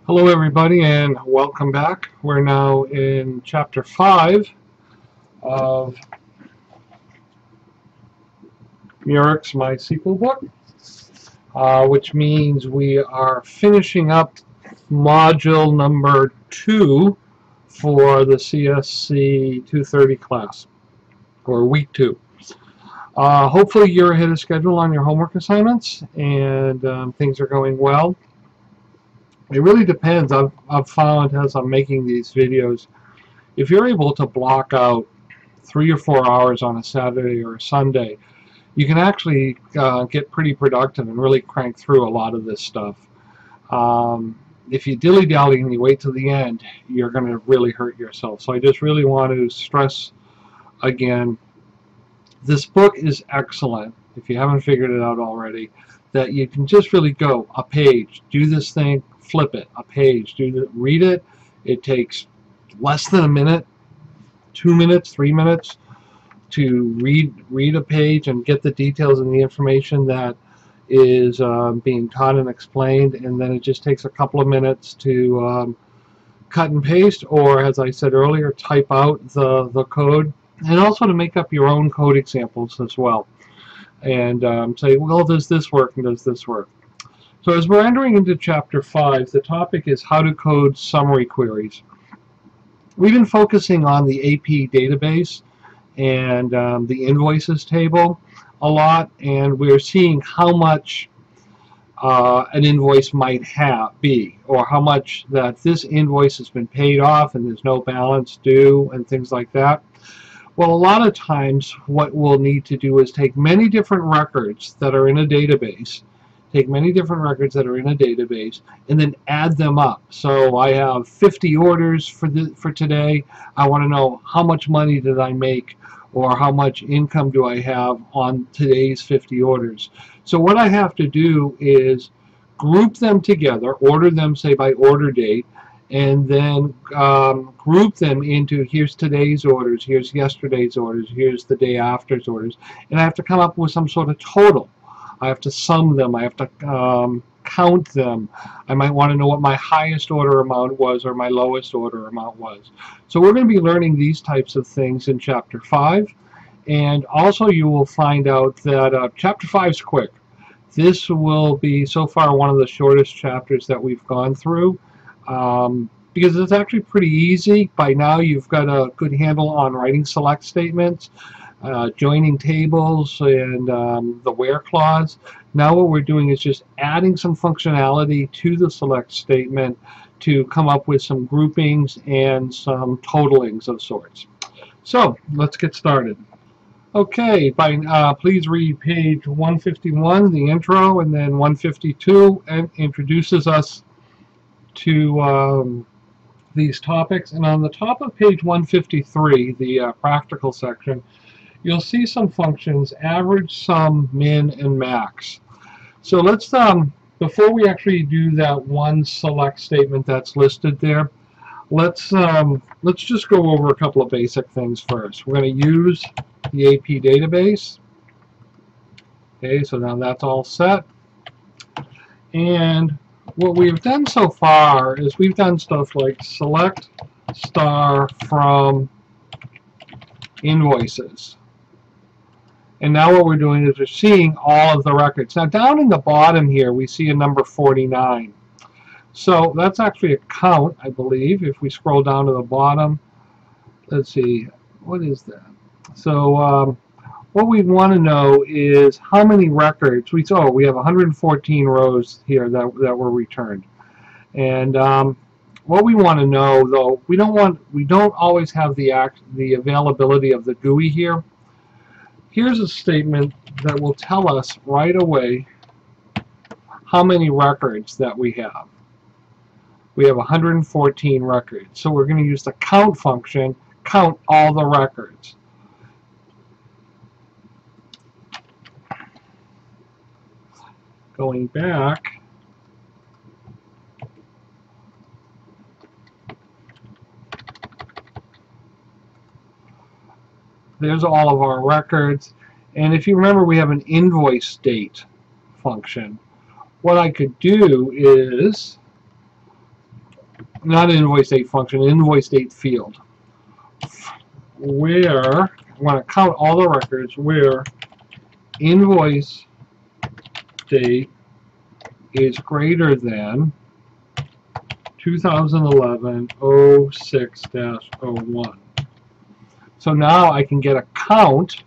Hello everybody and welcome back. We're now in chapter 5 of Murach's MySQL book, which means we are finishing up module number 2 for the CSC230 class, or week 2. Hopefully you're ahead of schedule on your homework assignments and things are going well. It really depends. I've found as I'm making these videos, if you're able to block out 3 or 4 hours on a Saturday or a Sunday, you can actually get pretty productive and really crank through a lot of this stuff. If you dilly-dally and you wait till the end, you're going to really hurt yourself. So I just really want to stress again, this book is excellent, if you haven't figured it out already, that you can just really go a page, do this thing, flip it, a page, read it. It takes less than a minute, 2 minutes, 3 minutes to read a page and get the details and the information that is being taught and explained, and then it just takes a couple of minutes to cut and paste, or as I said earlier, type out the code, and also to make up your own code examples as well, and say, well, does this work and does this work? So as we're entering into chapter 5, the topic is how to code summary queries. We've been focusing on the AP database and the invoices table a lot, and we're seeing how much an invoice might be, or how much that this invoice has been paid off and there's no balance due and things like that. Well, a lot of times what we'll need to do is take many different records that are in a database, and then add them up. So I have 50 orders for today. I want to know how much money did I make, or how much income do I have on today's 50 orders. So what I have to do is group them together, order them, say, by order date, and then group them into, here's today's orders, here's yesterday's orders, here's the day after's orders, and I have to come up with some sort of total. I have to sum them, I have to count them. I might want to know what my highest order amount was or my lowest order amount was. So we're going to be learning these types of things in chapter 5, and also you will find out that chapter 5 is quick. This will be so far one of the shortest chapters that we've gone through, because it's actually pretty easy. By now you've got a good handle on writing select statements, joining tables, and the where clause. Now what we're doing is just adding some functionality to the select statement to come up with some groupings and some totalings of sorts. So let's get started. Okay, please read page 151, the intro, and then 152, and introduces us to these topics. And on the top of page 153, the practical section, you'll see some functions: average, sum, min, and max. So let's, before we actually do that one select statement that's listed there, let's just go over a couple of basic things first. We're going to use the AP database. Okay, so now that's all set. And what we've done so far is we've done stuff like select star from invoices. And now what we're doing is we're seeing all of the records. Now down in the bottom here we see a number 49. So that's actually a count, I believe. If we scroll down to the bottom, let's see, what is that? So what we want to know is how many records. We have 114 rows here that were returned. And what we want to know, though, we don't always have the availability of the GUI here. Here's a statement that will tell us right away how many records that we have. We have 114 records. So we're going to use the count function, count all the records. Going back, there's all of our records. And if you remember, we have an invoice date function. What I could do is not an invoice date function, an invoice date field, where I want to count all the records where invoice date is greater than 2011-06-01. So now I can get a count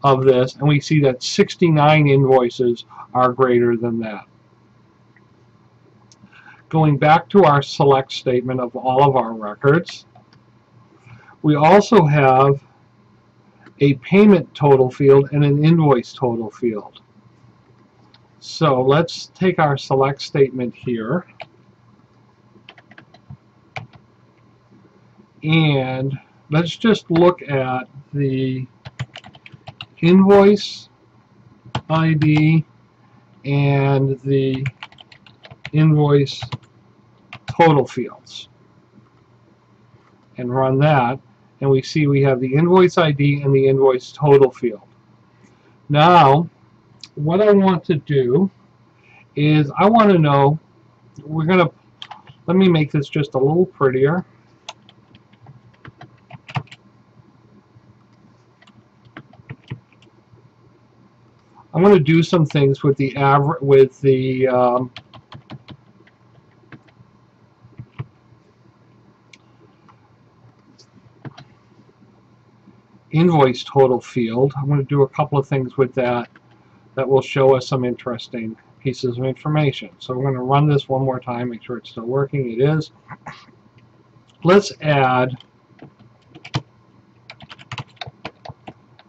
of this, and we see that 69 invoices are greater than that. Going back to our select statement of all of our records, we also have a payment total field and an invoice total field. So let's take our select statement here, and let's just look at the invoice ID and the invoice total fields, and run that, and we see we have the invoice ID and the invoice total field. Now what I want to do is I want to know, let me make this just a little prettier. I'm going to do some things with the invoice total field. I'm going to do a couple of things with that will show us some interesting pieces of information. So we're going to run this one more time, make sure it's still working. It is. Let's add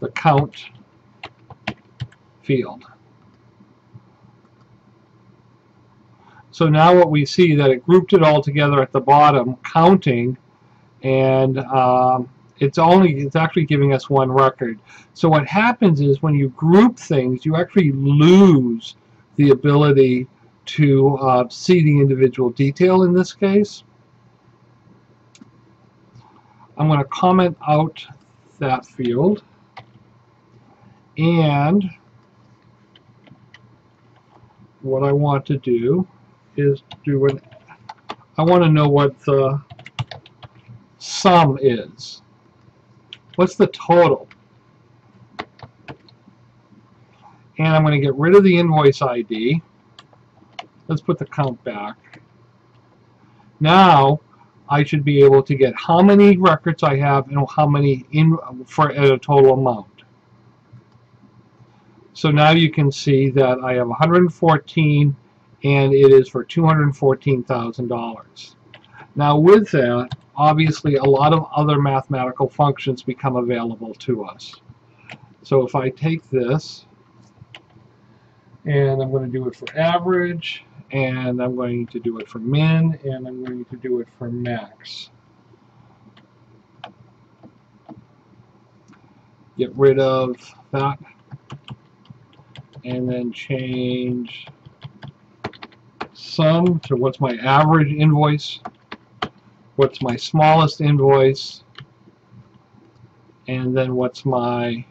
the count field. So now what we see that it grouped it all together at the bottom, counting, and it's actually giving us one record. So what happens is when you group things, you actually lose the ability to see the individual detail in this case. I'm going to comment out that field, and what I want to do is I want to know what the sum is. What's the total? And I'm going to get rid of the invoice ID. Let's put the count back. Now I should be able to get how many records I have and how many at a total amount. So now you can see that I have 114, and it is for $214,000. Now with that, obviously a lot of other mathematical functions become available to us. So if I take this, and I'm going to do it for average, and I'm going to do it for min, and I'm going to do it for max. Get rid of that, and then change sum to what's my average invoice, what's my smallest invoice, and then what's my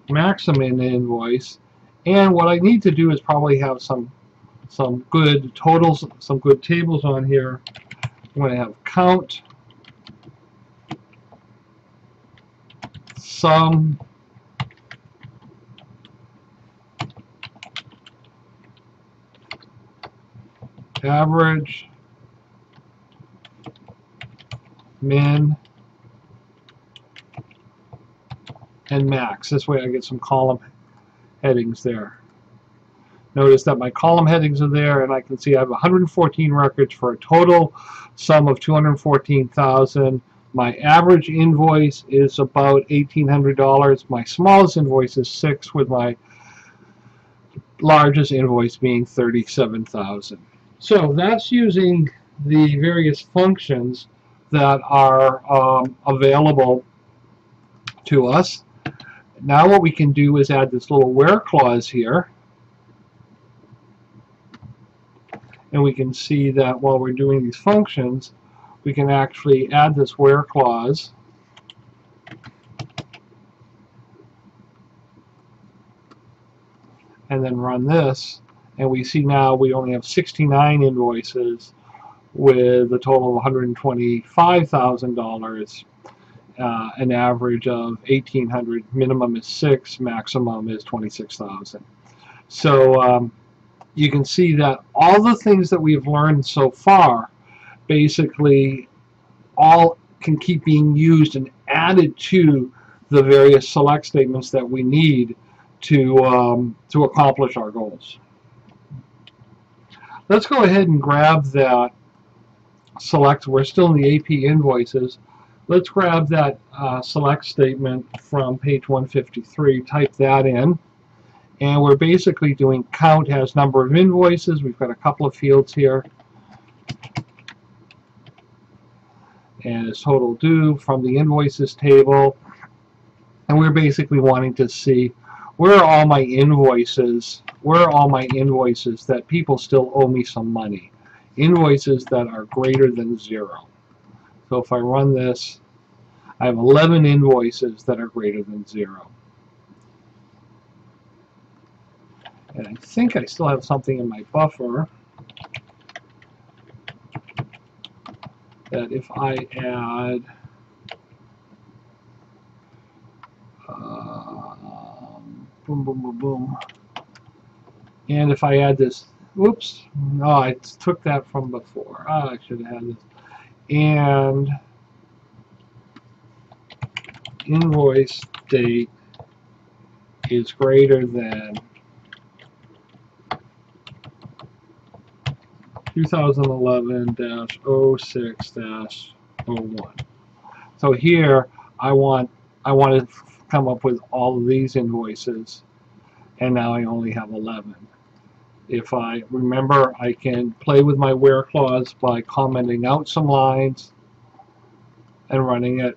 maximum invoice. And what I need to do is probably have some good totals, some good tables on here. I'm going to have count, sum, average, min, and max. This way I get some column headings there. Notice that my column headings are there, and I can see I have 114 records for a total sum of $214,000. My average invoice is about $1,800. My smallest invoice is $6,000, with my largest invoice being $37,000. So that's using the various functions that are available to us. Now what we can do is add this little where clause here, and we can see that while we're doing these functions, we can actually add this where clause, and then run this, and we see now we only have 69 invoices with a total of $125,000, an average of $1,800. Minimum is 6, maximum is 26,000. So you can see that all the things that we've learned so far basically all can keep being used and added to the various select statements that we need to accomplish our goals. Let's go ahead and grab that select. We're still in the AP invoices. Let's grab that select statement from page 153, type that in, and we're basically doing count has number of invoices. We've got a couple of fields here, and it's total due from the invoices table, and we're basically wanting to see where are all my invoices, that people still owe me some money, invoices that are greater than 0. So if I run this, I have 11 invoices that are greater than 0. And I think I still have something in my buffer that if I add boom, boom, boom, boom, and if I add this, whoops, no, I took that from before. I should have had this. And invoice date is greater than 2011-06-01. So here I want to come up with all of these invoices, and now I only have 11. If I remember, I can play with my where clause by commenting out some lines and running it,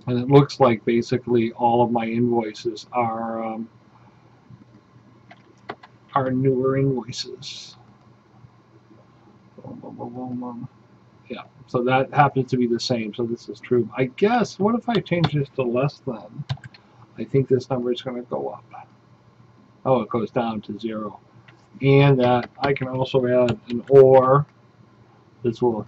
and it looks like basically all of my invoices are newer invoices. Yeah, so that happens to be the same, so this is true. I guess, what if I change this to less than? I think this number is going to go up. Oh, it goes down to 0. And that I can also add an OR. This will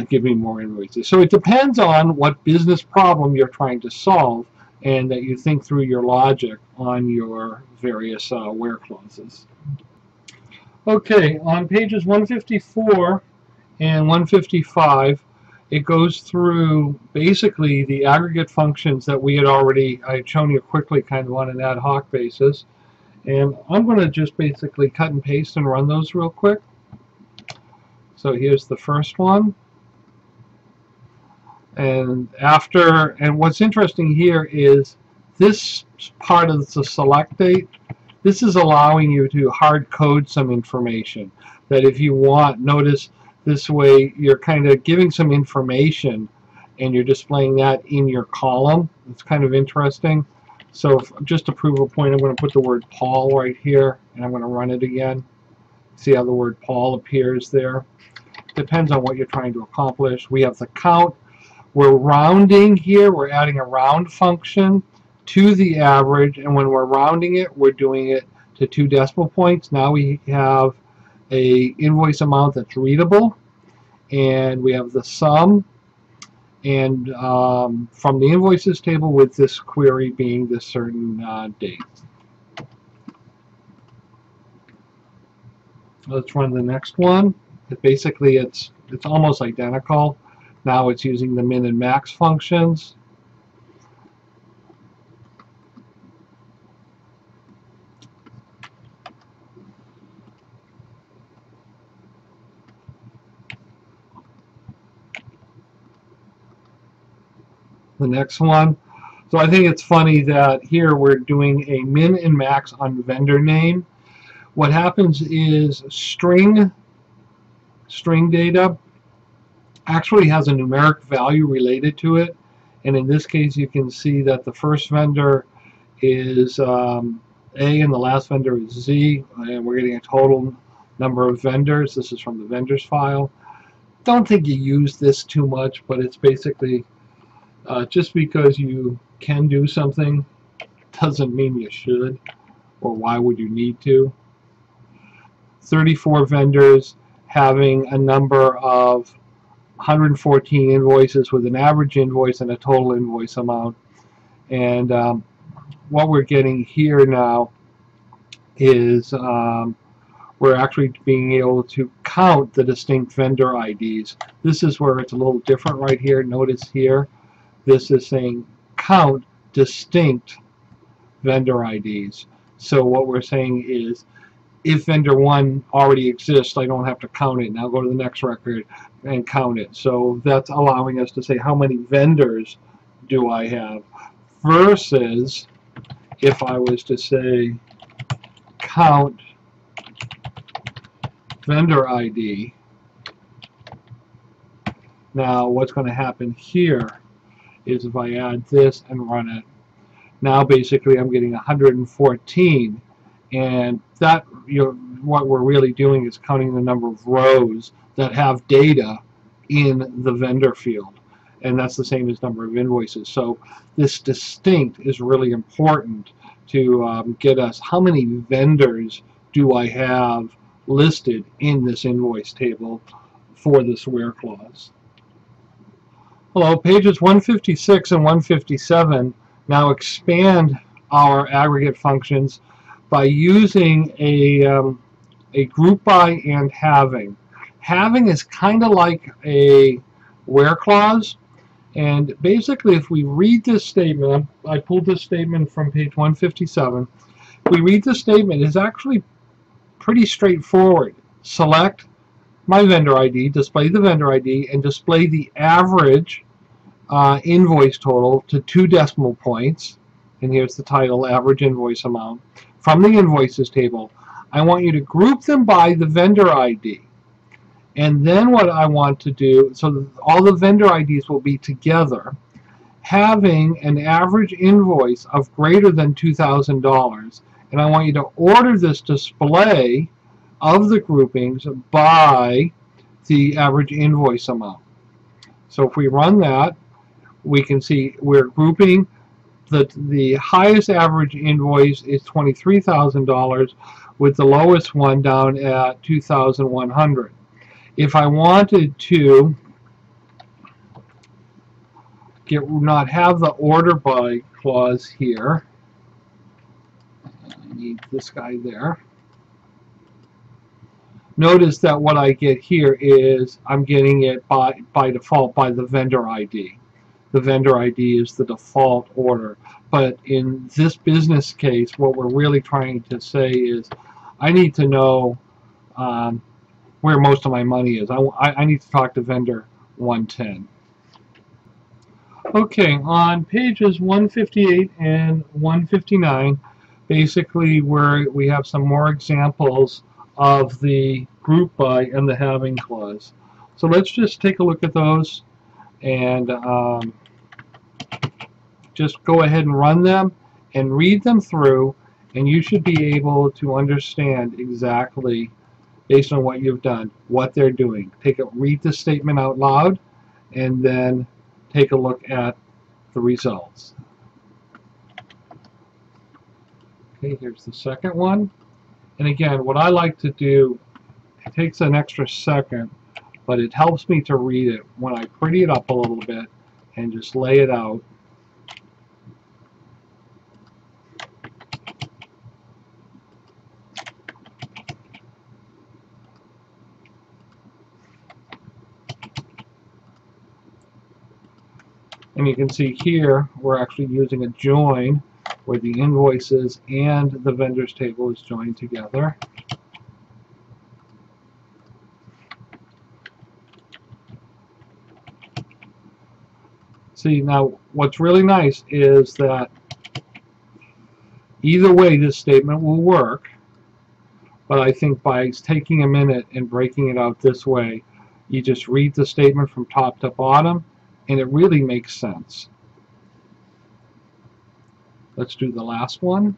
give me more invoices. So it depends on what business problem you're trying to solve, and that you think through your logic on your various where clauses. Okay, on pages 154 and 155, it goes through basically the aggregate functions that we had already, I had shown you quickly kind of on an ad hoc basis. And I'm going to just basically cut and paste and run those real quick. So here's the first one. And what's interesting here is this part of the select date, this is allowing you to hard code some information that if you want, notice this way you're kind of giving some information and you're displaying that in your column. It's kind of interesting. So just to prove a point, I'm going to put the word Paul right here, and I'm going to run it again. See how the word Paul appears there? Depends on what you're trying to accomplish. We have the count. We're rounding here. We're adding a round function to the average, and when we're rounding it, we're doing it to 2 decimal points. Now we have a invoice amount that's readable, and we have the sum, and from the invoices table with this query being this certain date. Let's run the next one. Basically it's almost identical. Now it's using the min and max functions. The next one. So I think it's funny that here we're doing a min and max on vendor name. What happens is string data actually has a numeric value related to it, and in this case you can see that the first vendor is A and the last vendor is Z, and we're getting a total number of vendors. This is from the vendors file. Don't think you use this too much, but it's basically just because you can do something doesn't mean you should. or why would you need to? 34 vendors having a number of 114 invoices with an average invoice and a total invoice amount. And what we're getting here now is we're actually being able to count the distinct vendor IDs. This is where it's a little different right here. Notice here, this is saying count distinct vendor IDs. So what we're saying is, if vendor 1 already exists, I don't have to count it. Now go to the next record and count it. So that's allowing us to say how many vendors do I have, versus if I was to say count vendor ID. Now what's going to happen here is if I add this and run it, now basically I'm getting 114, and that, what we're really doing is counting the number of rows that have data in the vendor field, and that's the same as number of invoices. So this distinct is really important to get us how many vendors do I have listed in this invoice table for this where clause. Hello, pages 156 and 157 now expand our aggregate functions by using a group by and having. Having is kind of like a where clause, and basically if we read this statement, I pulled this statement from page 157, if we read this statement, it's actually pretty straightforward. Select my vendor ID, display the vendor ID, and display the average invoice total to 2 decimal points, and here's the title, average invoice amount, from the invoices table. I want you to group them by the vendor ID. And then what I want to do, so all the vendor IDs will be together, having an average invoice of greater than $2,000, and I want you to order this display of the groupings by the average invoice amount. So if we run that, we can see we're grouping the highest average invoice is $23,000, with the lowest one down at $2,100. If I wanted to not have the order by clause here, I need this guy there. Notice that what I get here is I'm getting it by default by the vendor ID. The vendor ID is the default order. But in this business case, what we're really trying to say is I need to know where most of my money is. I need to talk to vendor 110. Okay, on pages 158 and 159, basically we have some more examples of the group by and the having clause. So let's just take a look at those and just go ahead and run them and read them through, and you should be able to understand exactly, based on what you've done, what they're doing. Read the statement out loud and then take a look at the results. Okay, here's the second one. And again, what I like to do, it takes an extra second, but it helps me to read it when I pretty it up a little bit and just lay it out. And you can see here we're actually using a join where the invoices and the vendors table is joined together. See, now what's really nice is that either way this statement will work, but I think by taking a minute and breaking it out this way, you just read the statement from top to bottom and it really makes sense. Let's do the last one.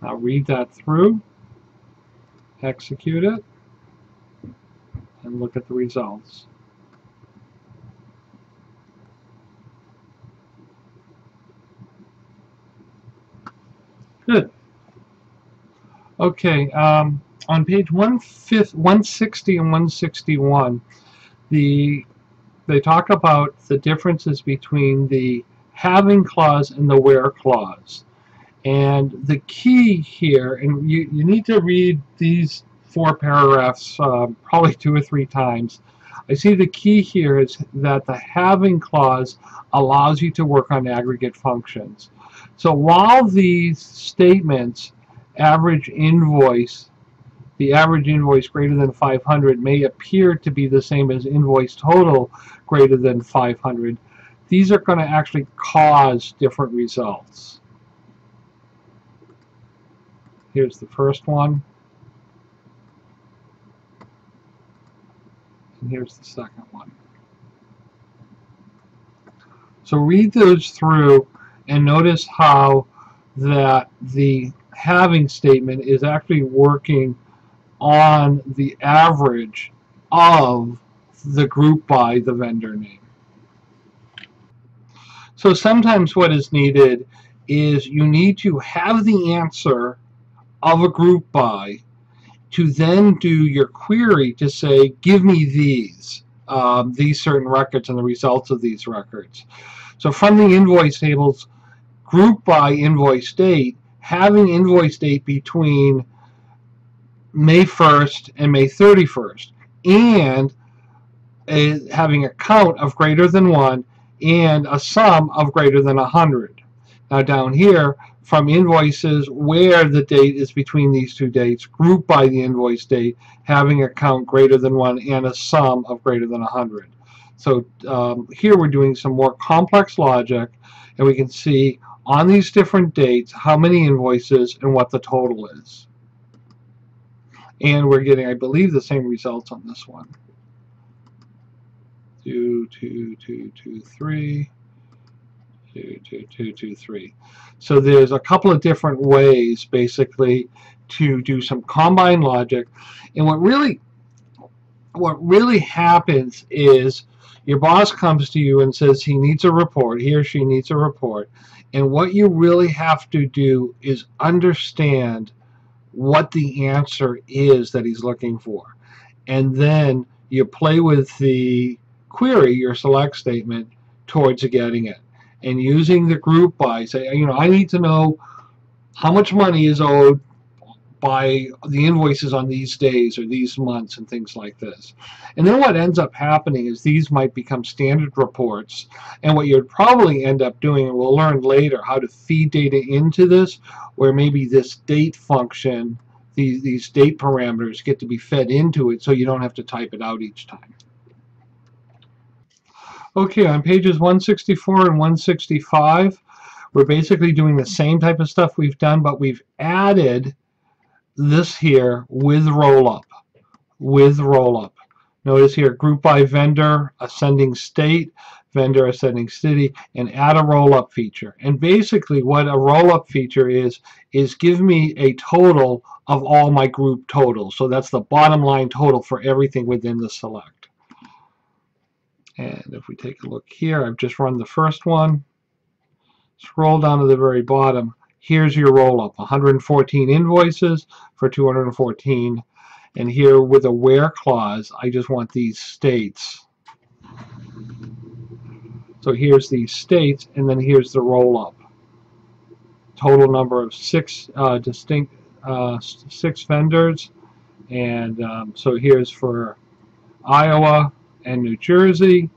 Now read that through, execute it, and look at the results. Good. Okay, on page 160 and 161, they talk about the differences between the having clause and the where clause. And the key here, and you need to read these 4 paragraphs probably 2 or 3 times. I see the key here is that the having clause allows you to work on aggregate functions. So while these statements, average invoice, the average invoice greater than 500 may appear to be the same as invoice total greater than 500, these are going to actually cause different results. Here's the first one, and here's the second one. So read those through and notice how that the having statement is actually working on the average of the group by the vendor name. So sometimes what is needed is you need to have the answer of a group by to then do your query to say, give me these certain records and the results of these records. So from the invoice tables, group by invoice date, having invoice date between May 1st and May 31st, and having a count of greater than 1 and a sum of greater than 100. Now down here, from invoices where the date is between these 2 dates, group by the invoice date, having a count greater than 1 and a sum of greater than 100. So here we're doing some more complex logic, and we can see on these different dates how many invoices and what the total is. And we're getting, I believe, the same results on this one. 2, 2, 2, 2, 3. 2, 2, 2, 2, 3. So there's a couple of different ways, basically, to do some combined logic. And what really happens is your boss comes to you and says he needs a report, he or she needs a report. And what you really have to do is understand what the answer is that he's looking for. And then you play with the query, your select statement, towards getting it. And using the group by, say, I need to know how much money is owed by the invoices on these days or these months and things like this. And then what ends up happening is these might become standard reports, and what you'd probably end up doing, and we'll learn later how to feed data into this, where maybe this date function, these date parameters get to be fed into it so you don't have to type it out each time. Okay, on pages 164 and 165, we're basically doing the same type of stuff we've done, but we've added this here with Rollup. Notice here, group by vendor, ascending state, vendor ascending city, and add a Rollup feature. And basically what a Rollup feature is give me a total of all my group totals. So that's the bottom line total for everything within the select. And if we take a look here, I've just run the first one. Scroll down to the very bottom. Here's your Rollup, 114 invoices for 214. And here with a where clause, I just want these states. So here's these states, and then here's the Rollup. Total number of 6 6 vendors. And so here's for Iowa and New Jersey.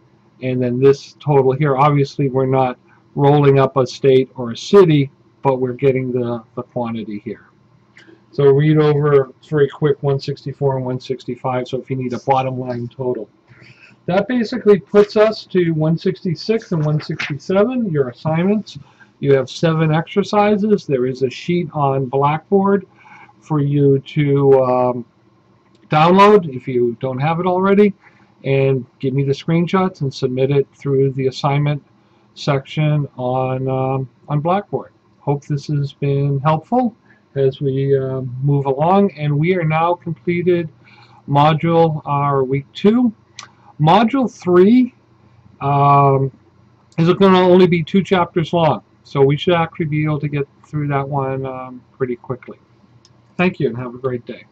And then this total here, obviously we're not rolling up a state or a city, but we're getting the quantity here. So read over very quick 164 and 165, so if you need a bottom line total. That basically puts us to 166 and 167, your assignments. You have 7 exercises. There is a sheet on Blackboard for you to download if you don't have it already, and give me the screenshots and submit it through the assignment section on Blackboard. Hope this has been helpful. as we move along. And we are now completed module week 2. Module 3 is going to only be 2 chapters long, so we should actually be able to get through that one pretty quickly. Thank you and have a great day.